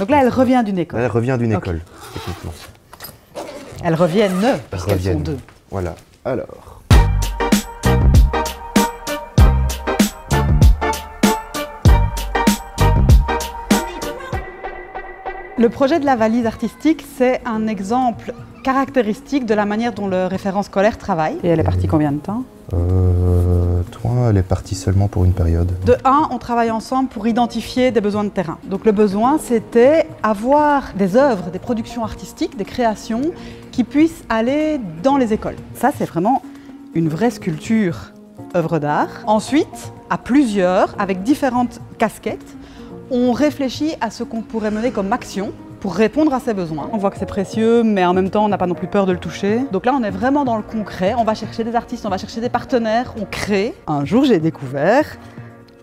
Donc là, elle revient d'une école. Là, elle revient d'une école, techniquement. Elles reviennent, parce qu'elles sont deux. Voilà. Alors. Le projet de la valise artistique, c'est un exemple caractéristique de la manière dont le référent scolaire travaille. Et elle est partie combien de temps? 3, elle est partie seulement pour une période. De 1, on travaille ensemble pour identifier des besoins de terrain. Donc le besoin, c'était avoir des œuvres, des productions artistiques, des créations qui puissent aller dans les écoles. Ça, c'est vraiment une vraie sculpture, œuvre d'art. Ensuite, à plusieurs, avec différentes casquettes, on réfléchit à ce qu'on pourrait mener comme action pour répondre à ses besoins. On voit que c'est précieux, mais en même temps, on n'a pas non plus peur de le toucher. Donc là, on est vraiment dans le concret. On va chercher des artistes, on va chercher des partenaires, on crée. Un jour, j'ai découvert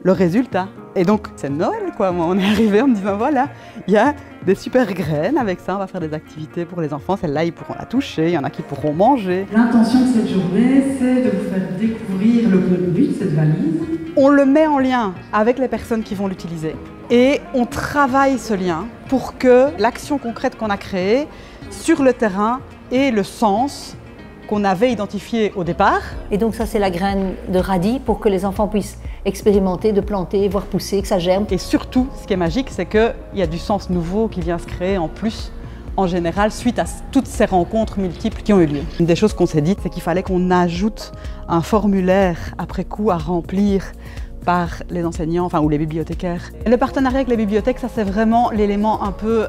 le résultat. Et donc, c'est Noël, quoi. On est arrivé en me disant, voilà, il y a des super graines. Avec ça, on va faire des activités pour les enfants. Celles-là, ils pourront la toucher. Il y en a qui pourront manger. L'intention de cette journée, c'est de vous faire découvrir le contenu de cette valise. On le met en lien avec les personnes qui vont l'utiliser. Et on travaille ce lien pour que l'action concrète qu'on a créée sur le terrain ait le sens qu'on avait identifié au départ. Et donc ça, c'est la graine de radis pour que les enfants puissent expérimenter, de planter, voir pousser, que ça germe. Et surtout, ce qui est magique, c'est qu'il y a du sens nouveau qui vient se créer en plus, en général, suite à toutes ces rencontres multiples qui ont eu lieu. Une des choses qu'on s'est dit, c'est qu'il fallait qu'on ajoute un formulaire après coup à remplir par les enseignants, enfin, ou les bibliothécaires. Le partenariat avec les bibliothèques, ça c'est vraiment l'élément un peu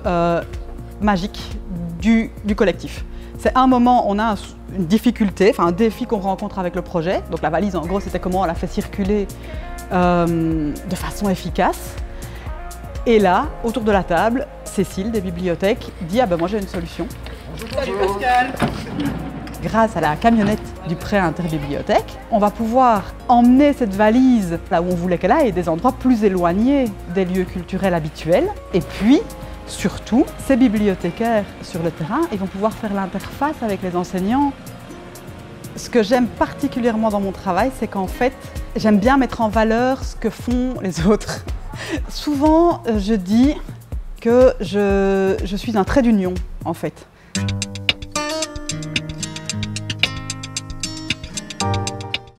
magique du collectif. C'est un moment, on a une difficulté, enfin un défi qu'on rencontre avec le projet. Donc la valise, en gros, c'était comment on la fait circuler de façon efficace. Et là, autour de la table, Cécile des bibliothèques dit « Ah ben moi j'ai une solution ». Salut Pascal. Grâce à la camionnette du prêt interbibliothèque, on va pouvoir emmener cette valise là où on voulait qu'elle aille, des endroits plus éloignés des lieux culturels habituels. Et puis, surtout, ces bibliothécaires sur le terrain, ils vont pouvoir faire l'interface avec les enseignants. Ce que j'aime particulièrement dans mon travail, c'est qu'en fait, j'aime bien mettre en valeur ce que font les autres. Souvent, je dis que je suis un trait d'union, en fait.